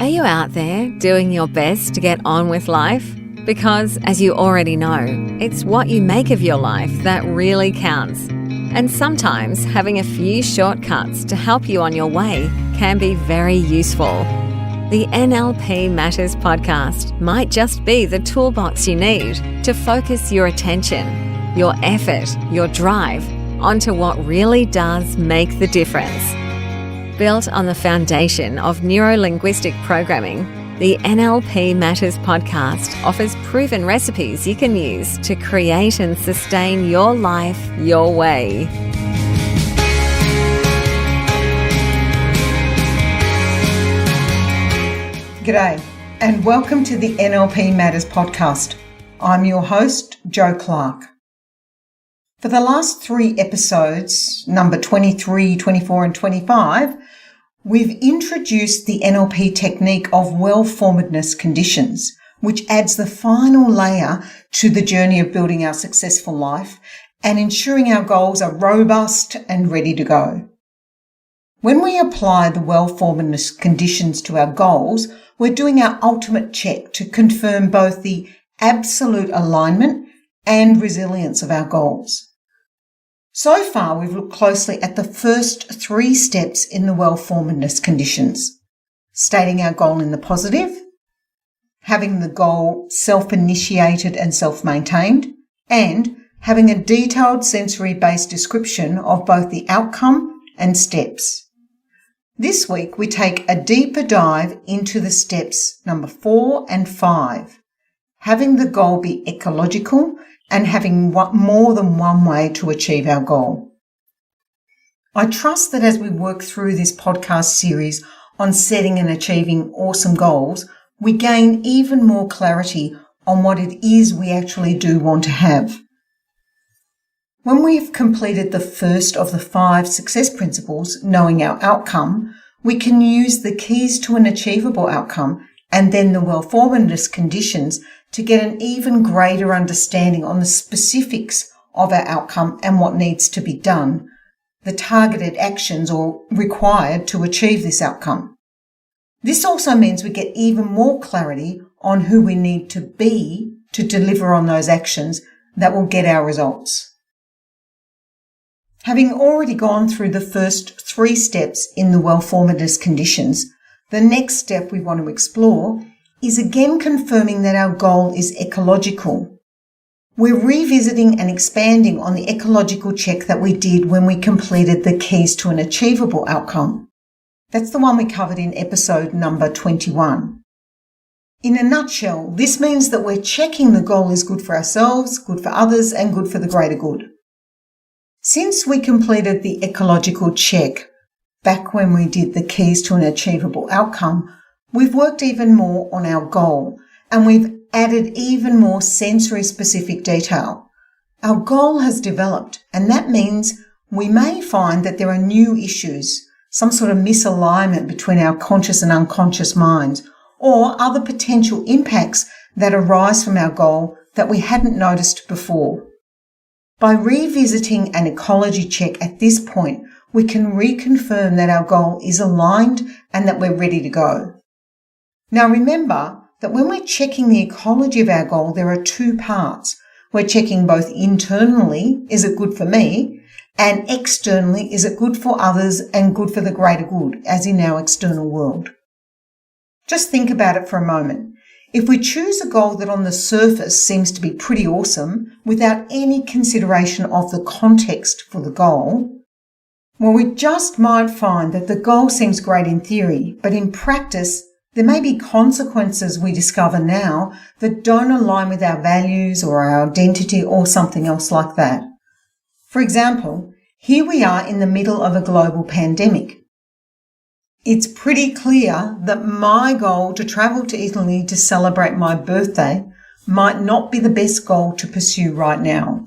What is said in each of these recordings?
Are you out there doing your best to get on with life? Because, as you already know, it's what you make of your life that really counts. And sometimes having a few shortcuts to help you on your way can be very useful. The NLP Matters podcast might just be the toolbox you need to focus your attention, your effort, your drive onto what really does make the difference. Built on the foundation of Neuro-Linguistic programming, the NLP Matters podcast offers proven recipes you can use to create and sustain your life your way. G'day, and welcome to the NLP Matters podcast. I'm your host, Jo Clark. For the last 3 episodes, number 23, 24 and 25, we've introduced the NLP technique of well-formedness conditions, which adds the final layer to the journey of building our successful life and ensuring our goals are robust and ready to go. When we apply the well-formedness conditions to our goals, we're doing our ultimate check to confirm both the absolute alignment and resilience of our goals. So far, we've looked closely at the first 3 steps in the well-formedness conditions: stating our goal in the positive, having the goal self-initiated and self-maintained, and having a detailed sensory-based description of both the outcome and steps. This week, we take a deeper dive into the steps number 4 and 5, having the goal be ecological and having more than one way to achieve our goal. I trust that as we work through this podcast series on setting and achieving awesome goals, we gain even more clarity on what it is we actually do want to have. When we've completed the first of the 5 success principles, knowing our outcome, we can use the keys to an achievable outcome and then the well-formedness conditions to get an even greater understanding on the specifics of our outcome and what needs to be done, the targeted actions or required to achieve this outcome. This also means we get even more clarity on who we need to be to deliver on those actions that will get our results. Having already gone through the first 3 steps in the well-formedness conditions, the next step we want to explore is again confirming that our goal is ecological. We're revisiting and expanding on the ecological check that we did when we completed the keys to an achievable outcome. That's the one we covered in episode number 21. In a nutshell, this means that we're checking the goal is good for ourselves, good for others, and good for the greater good. Since we completed the ecological check back when we did the keys to an achievable outcome, we've worked even more on our goal, and we've added even more sensory-specific detail. Our goal has developed, and that means we may find that there are new issues, some sort of misalignment between our conscious and unconscious minds, or other potential impacts that arise from our goal that we hadn't noticed before. By revisiting an ecology check at this point, we can reconfirm that our goal is aligned and that we're ready to go. Now remember that when we're checking the ecology of our goal, there are 2 parts. We're checking both internally, is it good for me, and externally, is it good for others and good for the greater good, as in our external world. Just think about it for a moment. If we choose a goal that on the surface seems to be pretty awesome, without any consideration of the context for the goal, well, we just might find that the goal seems great in theory, but in practice, there may be consequences we discover now that don't align with our values or our identity or something else like that. For example, here we are in the middle of a global pandemic. It's pretty clear that my goal to travel to Italy to celebrate my birthday might not be the best goal to pursue right now.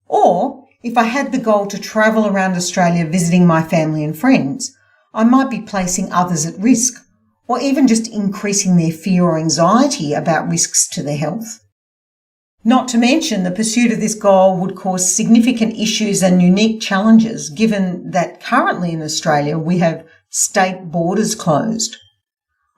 Or, if I had the goal to travel around Australia visiting my family and friends, I might be placing others at risk, or even just increasing their fear or anxiety about risks to their health. Not to mention the pursuit of this goal would cause significant issues and unique challenges, given that currently in Australia we have state borders closed.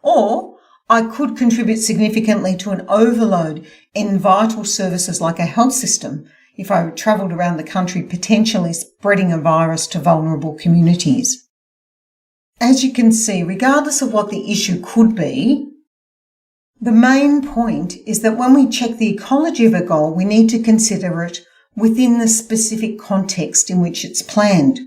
Or I could contribute significantly to an overload in vital services like our health system if I travelled around the country potentially spreading a virus to vulnerable communities. As you can see, regardless of what the issue could be, the main point is that when we check the ecology of a goal, we need to consider it within the specific context in which it's planned.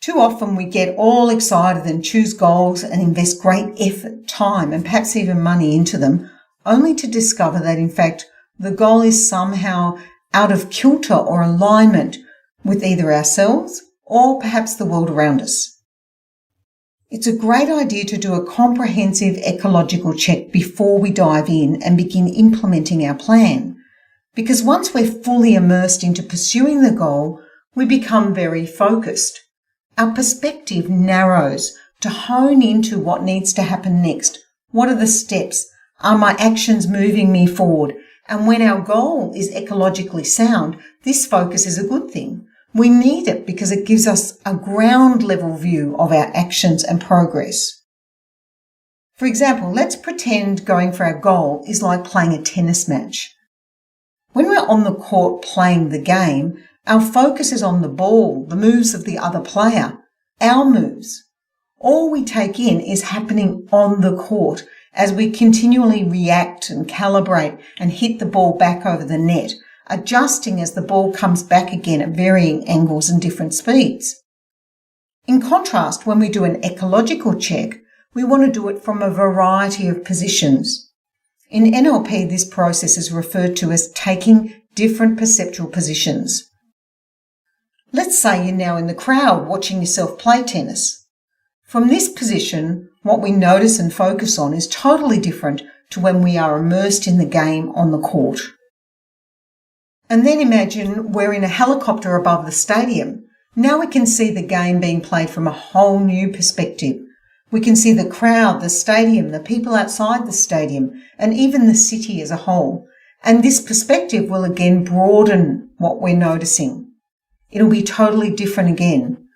Too often we get all excited and choose goals and invest great effort, time, and perhaps even money into them, only to discover that in fact the goal is somehow out of kilter or alignment with either ourselves or perhaps the world around us. It's a great idea to do a comprehensive ecological check before we dive in and begin implementing our plan, because once we're fully immersed into pursuing the goal, we become very focused. Our perspective narrows to hone into what needs to happen next. What are the steps? Are my actions moving me forward? And when our goal is ecologically sound, this focus is a good thing. We need it because it gives us a ground level view of our actions and progress. For example, let's pretend going for our goal is like playing a tennis match. When we're on the court playing the game, our focus is on the ball, the moves of the other player, our moves. All we take in is happening on the court as we continually react and calibrate and hit the ball back over the net, adjusting as the ball comes back again at varying angles and different speeds. In contrast, when we do an ecological check, we want to do it from a variety of positions. In NLP, this process is referred to as taking different perceptual positions. Let's say you're now in the crowd watching yourself play tennis. From this position, what we notice and focus on is totally different to when we are immersed in the game on the court. And then imagine we're in a helicopter above the stadium. Now we can see the game being played from a whole new perspective. We can see the crowd, the stadium, the people outside the stadium, and even the city as a whole. And this perspective will again broaden what we're noticing. It'll be totally different again.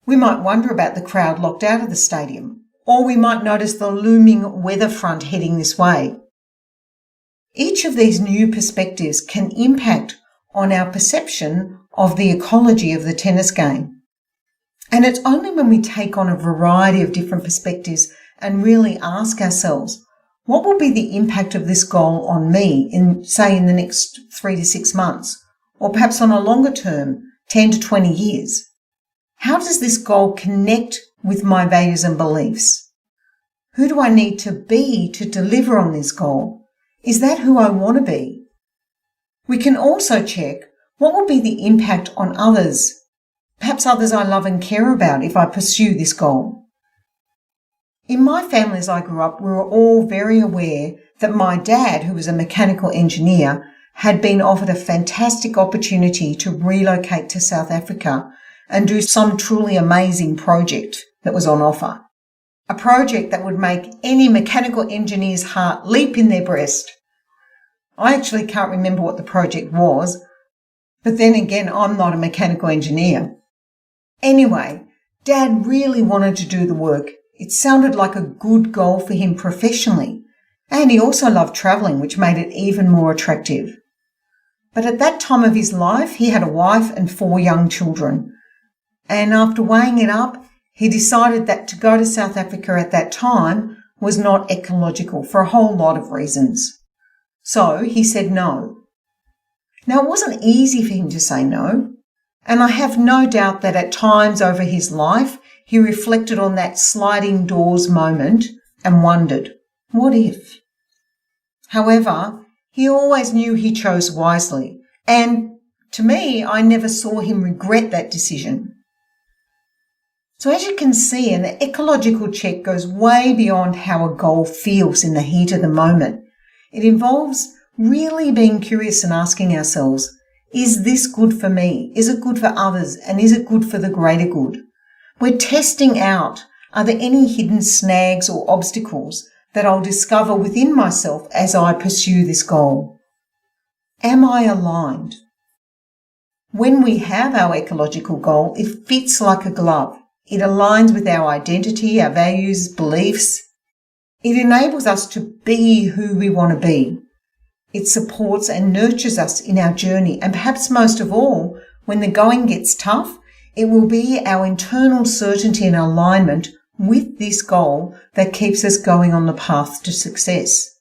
We might wonder about the crowd locked out of the stadium, or we might notice the looming weather front heading this way. Each of these new perspectives can impact on our perception of the ecology of the tennis game. And it's only when we take on a variety of different perspectives and really ask ourselves, what will be the impact of this goal on me in the next 3 to 6 months, or perhaps on a longer term, 10 to 20 years? How does this goal connect with my values and beliefs? Who do I need to be to deliver on this goal? Is that who I want to be? We can also check what will be the impact on others, perhaps others I love and care about if I pursue this goal. In my family as I grew up, we were all very aware that my dad, who was a mechanical engineer, had been offered a fantastic opportunity to relocate to South Africa and do some truly amazing project that was on offer. A project that would make any mechanical engineer's heart leap in their breast. I actually can't remember what the project was, but then again, I'm not a mechanical engineer. Anyway, Dad really wanted to do the work. It sounded like a good goal for him professionally, and he also loved travelling, which made it even more attractive. But at that time of his life, he had a wife and 4 young children, and after weighing it up, he decided that to go to South Africa at that time was not ecological for a whole lot of reasons. So he said no. Now, it wasn't easy for him to say no, and I have no doubt that at times over his life he reflected on that sliding doors moment and wondered, what if? However, he always knew he chose wisely, and to me, I never saw him regret that decision. So as you can see, an ecological check goes way beyond how a goal feels in the heat of the moment. It involves really being curious and asking ourselves, is this good for me? Is it good for others? And is it good for the greater good? We're testing out, are there any hidden snags or obstacles that I'll discover within myself as I pursue this goal? Am I aligned? When we have our ecological goal, it fits like a glove. It aligns with our identity, our values, beliefs. It enables us to be who we want to be. It supports and nurtures us in our journey, and perhaps most of all, when the going gets tough, it will be our internal certainty and alignment with this goal that keeps us going on the path to success.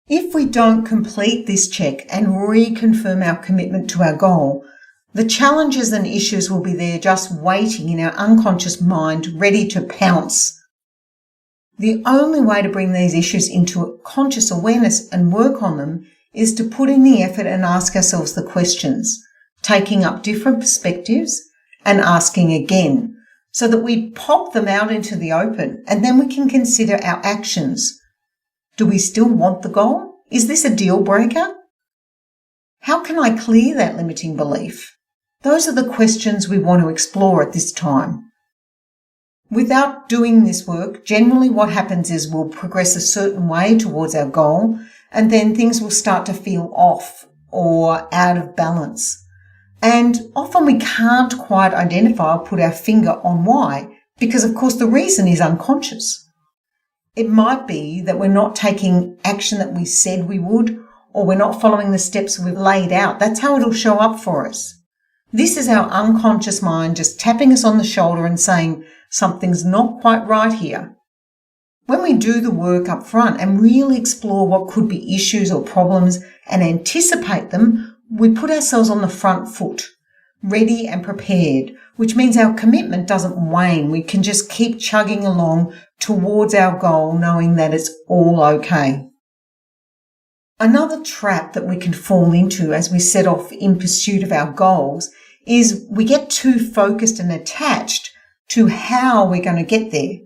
If we don't complete this check and reconfirm our commitment to our goal, the challenges and issues will be there just waiting in our unconscious mind, ready to pounce. The only way to bring these issues into conscious awareness and work on them is to put in the effort and ask ourselves the questions, taking up different perspectives and asking again, so that we pop them out into the open, and then we can consider our actions. Do we still want the goal? Is this a deal breaker? How can I clear that limiting belief? Those are the questions we want to explore at this time. Without doing this work, generally what happens is we'll progress a certain way towards our goal, and then things will start to feel off or out of balance. And often we can't quite identify or put our finger on why, because of course the reason is unconscious. It might be that we're not taking action that we said we would, or we're not following the steps we've laid out. That's how it'll show up for us. This is our unconscious mind just tapping us on the shoulder and saying, something's not quite right here. When we do the work up front and really explore what could be issues or problems and anticipate them, we put ourselves on the front foot, ready and prepared, which means our commitment doesn't wane. We can just keep chugging along towards our goal, knowing that it's all okay. Another trap that we can fall into as we set off in pursuit of our goals is we get too focused and attached to how we're going to get there.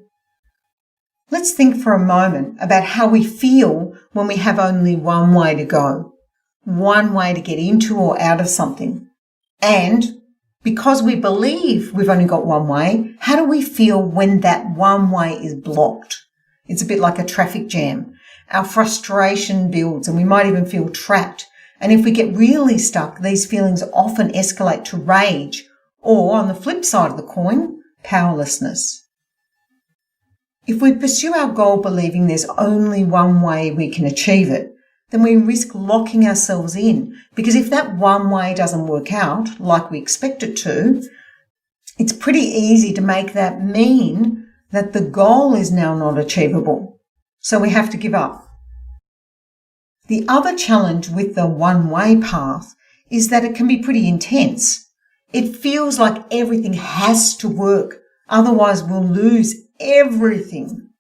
Let's think for a moment about how we feel when we have only one way to go, one way to get into or out of something. And because we believe we've only got one way, how do we feel when that one way is blocked? It's a bit like a traffic jam. Our frustration builds and we might even feel trapped. And if we get really stuck, these feelings often escalate to rage, or on the flip side of the coin, powerlessness. If we pursue our goal believing there's only one way we can achieve it, then we risk locking ourselves in, because if that one way doesn't work out like we expect it to, it's pretty easy to make that mean that the goal is now not achievable. So we have to give up. The other challenge with the one-way path is that it can be pretty intense. It feels like everything has to work, otherwise we'll lose everything.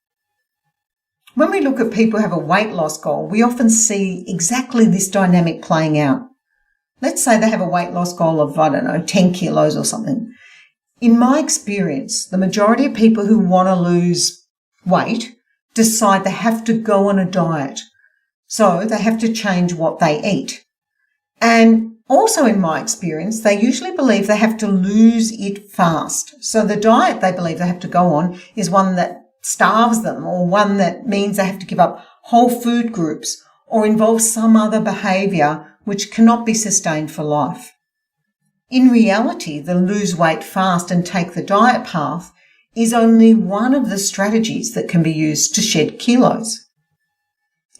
When we look at people who have a weight loss goal, we often see exactly this dynamic playing out. Let's say they have a weight loss goal of, 10 kilos or something. In my experience, the majority of people who want to lose weight decide they have to go on a diet. So they have to change what they eat. And also in my experience, they usually believe they have to lose it fast. So the diet they believe they have to go on is one that starves them, or one that means they have to give up whole food groups or involves some other behaviour which cannot be sustained for life. In reality, the lose weight fast and take the diet path is only one of the strategies that can be used to shed kilos.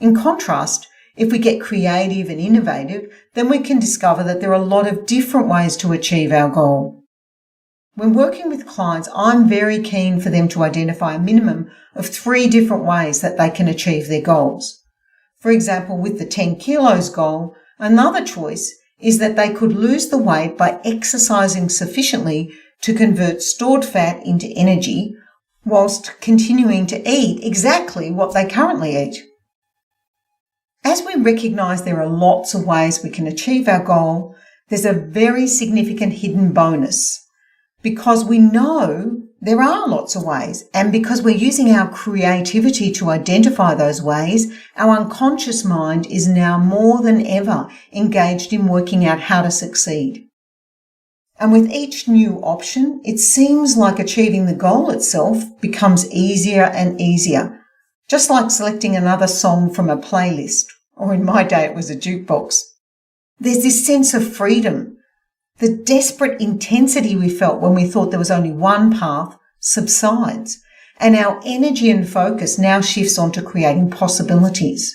In contrast, if we get creative and innovative, then we can discover that there are a lot of different ways to achieve our goal. When working with clients, I'm very keen for them to identify a minimum of 3 different ways that they can achieve their goals. For example, with the 10 kilos goal, another choice is that they could lose the weight by exercising sufficiently to convert stored fat into energy whilst continuing to eat exactly what they currently eat. As we recognise there are lots of ways we can achieve our goal, there's a very significant hidden bonus. Because we know there are lots of ways, and because we're using our creativity to identify those ways, our unconscious mind is now more than ever engaged in working out how to succeed. And with each new option, it seems like achieving the goal itself becomes easier and easier, just like selecting another song from a playlist, or in my day it was a jukebox. There's this sense of freedom. The desperate intensity we felt when we thought there was only one path subsides, and our energy and focus now shifts onto creating possibilities.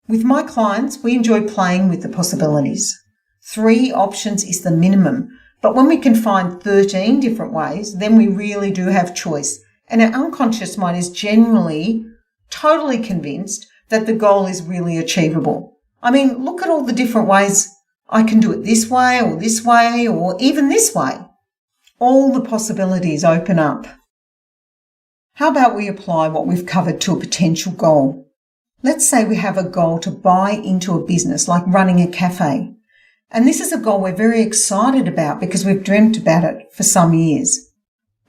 With my clients, we enjoy playing with the possibilities. 3 options is the minimum, but when we can find 13 different ways, then we really do have choice, and our unconscious mind is generally totally convinced that the goal is really achievable. I mean, look at all the different ways. I can do it this way, or even this way. All the possibilities open up. How about we apply what we've covered to a potential goal? Let's say we have a goal to buy into a business like running a cafe. And this is a goal we're very excited about because we've dreamt about it for some years.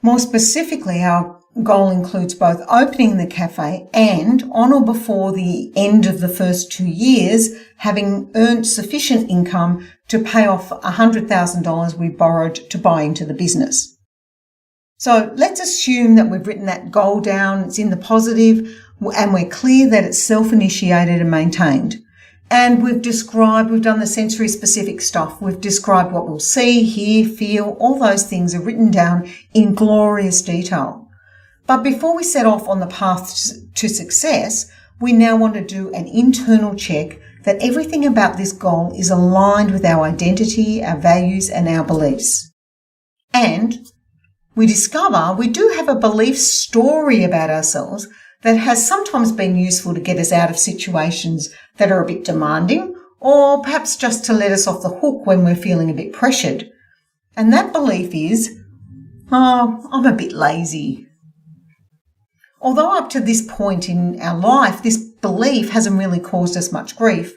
More specifically, our goal includes both opening the cafe and, on or before the end of the first 2 years, having earned sufficient income to pay off $100,000 we borrowed to buy into the business. So let's assume that we've written that goal down, it's in the positive, and we're clear that it's self-initiated and maintained. And we've done the sensory specific stuff. We've described what we'll see, hear, feel, all those things are written down in glorious detail. But before we set off on the path to success, we now want to do an internal check that everything about this goal is aligned with our identity, our values, and our beliefs. And we discover we do have a belief story about ourselves that has sometimes been useful to get us out of situations that are a bit demanding, or perhaps just to let us off the hook when we're feeling a bit pressured. And that belief is, I'm a bit lazy. Although up to this point in our life, this belief hasn't really caused us much grief,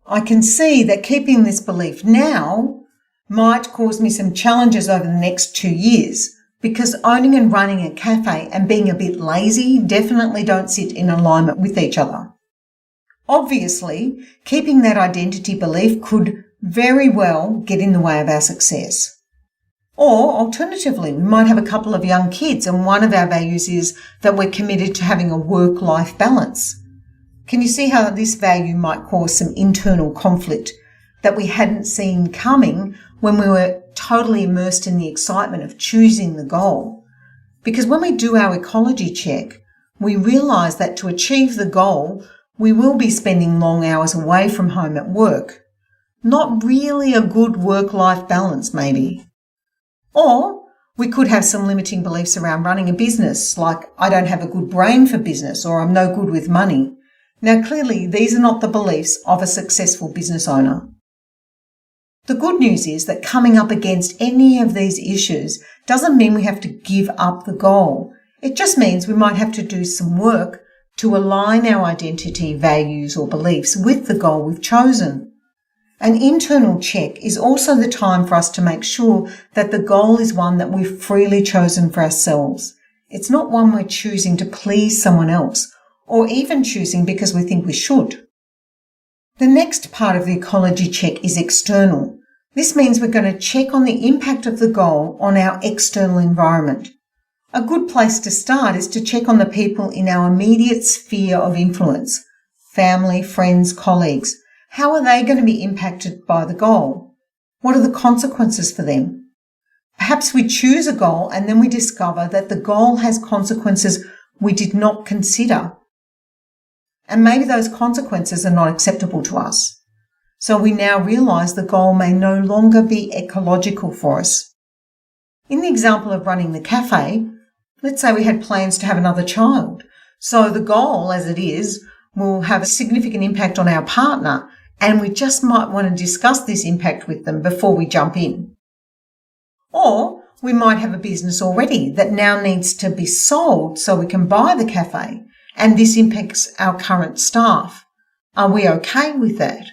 I can see that keeping this belief now might cause me some challenges over the next 2 years, because owning and running a cafe and being a bit lazy definitely don't sit in alignment with each other. Obviously, keeping that identity belief could very well get in the way of our success. Or alternatively, we might have a couple of young kids and one of our values is that we're committed to having a work-life balance. Can you see how this value might cause some internal conflict that we hadn't seen coming when we were totally immersed in the excitement of choosing the goal? Because when we do our ecology check, we realise that to achieve the goal, we will be spending long hours away from home at work. Not really a good work-life balance, maybe. Or we could have some limiting beliefs around running a business, like I don't have a good brain for business or I'm no good with money. Now, clearly, these are not the beliefs of a successful business owner. The good news is that coming up against any of these issues doesn't mean we have to give up the goal. It just means we might have to do some work to align our identity, values, or beliefs with the goal we've chosen. An internal check is also the time for us to make sure that the goal is one that we've freely chosen for ourselves. It's not one we're choosing to please someone else, or even choosing because we think we should. The next part of the ecology check is external. This means we're going to check on the impact of the goal on our external environment. A good place to start is to check on the people in our immediate sphere of influence, family, friends, colleagues. How are they going to be impacted by the goal? What are the consequences for them? Perhaps we choose a goal and then we discover that the goal has consequences we did not consider. And maybe those consequences are not acceptable to us. So we now realise the goal may no longer be ecological for us. In the example of running the cafe, let's say we had plans to have another child. So the goal, as it is, will have a significant impact on our partner, and we just might want to discuss this impact with them before we jump in. Or we might have a business already that now needs to be sold so we can buy the cafe, and this impacts our current staff. Are we okay with that?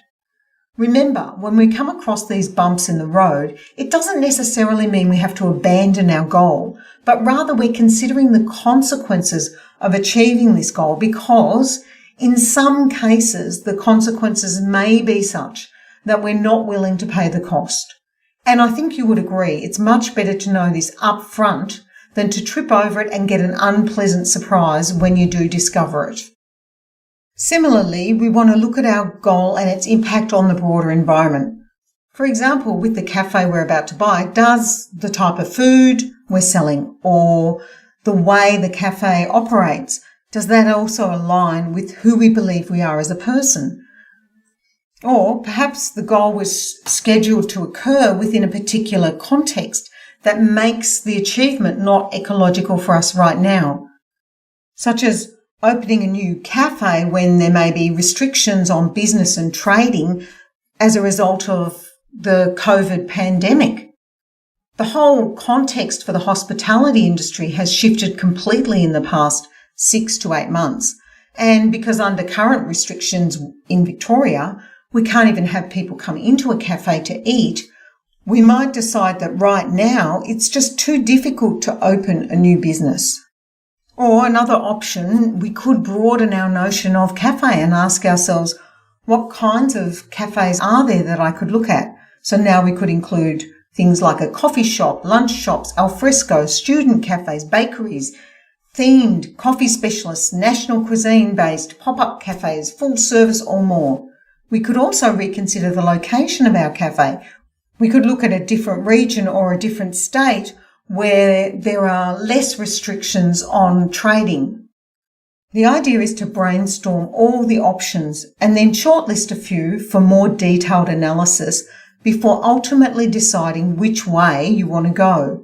Remember, when we come across these bumps in the road, it doesn't necessarily mean we have to abandon our goal, but rather we're considering the consequences of achieving this goal, because in some cases, the consequences may be such that we're not willing to pay the cost. And I think you would agree it's much better to know this up front than to trip over it and get an unpleasant surprise when you do discover it. Similarly, we want to look at our goal and its impact on the broader environment. For example, with the cafe we're about to buy, does the type of food we're selling or the way the cafe operates, does that also align with who we believe we are as a person? Or perhaps the goal was scheduled to occur within a particular context that makes the achievement not ecological for us right now, such as opening a new cafe when there may be restrictions on business and trading as a result of the COVID pandemic. The whole context for the hospitality industry has shifted completely in the past 6 to 8 months. And because under current restrictions in Victoria, we can't even have people come into a cafe to eat, we might decide that right now it's just too difficult to open a new business. Or another option, we could broaden our notion of cafe and ask ourselves, what kinds of cafes are there that I could look at? So now we could include things like a coffee shop, lunch shops, alfresco, student cafes, bakeries, themed coffee specialists, national cuisine-based pop-up cafes, full service or more. We could also reconsider the location of our cafe. We could look at a different region or a different state where there are less restrictions on trading. The idea is to brainstorm all the options and then shortlist a few for more detailed analysis before ultimately deciding which way you want to go.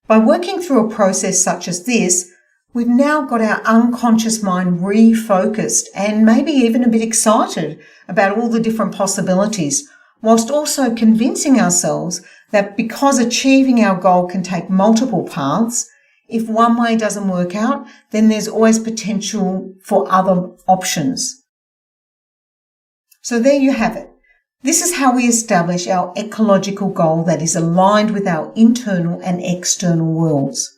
By working through a process such as this, we've now got our unconscious mind refocused and maybe even a bit excited about all the different possibilities, whilst also convincing ourselves that because achieving our goal can take multiple paths, if one way doesn't work out, then there's always potential for other options. So there you have it. This is how we establish our ecological goal that is aligned with our internal and external worlds.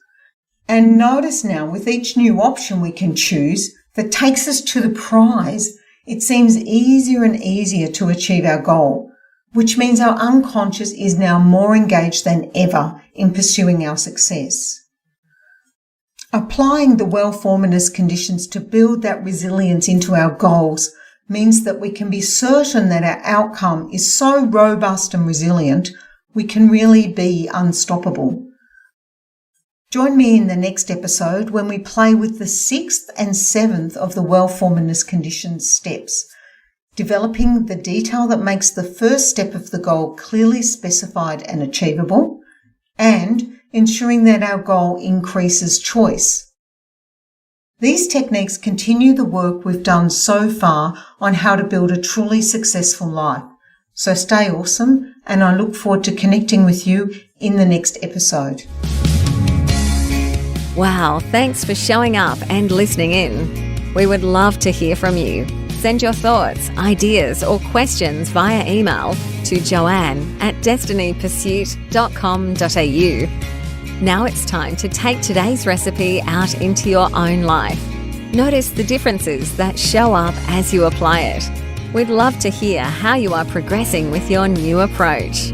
And notice now, with each new option we can choose that takes us to the prize, it seems easier and easier to achieve our goal, which means our unconscious is now more engaged than ever in pursuing our success. Applying the well-formedness conditions to build that resilience into our goals means that we can be certain that our outcome is so robust and resilient, we can really be unstoppable. Join me in the next episode when we play with the 6th and 7th of the well-formedness conditions steps, developing the detail that makes the first step of the goal clearly specified and achievable, and ensuring that our goal increases choice. These techniques continue the work we've done so far on how to build a truly successful life. So stay awesome, and I look forward to connecting with you in the next episode. Wow, thanks for showing up and listening in. We would love to hear from you. Send your thoughts, ideas, or questions via email to joanne@destinypursuit.com.au. Now it's time to take today's recipe out into your own life. Notice the differences that show up as you apply it. We'd love to hear how you are progressing with your new approach.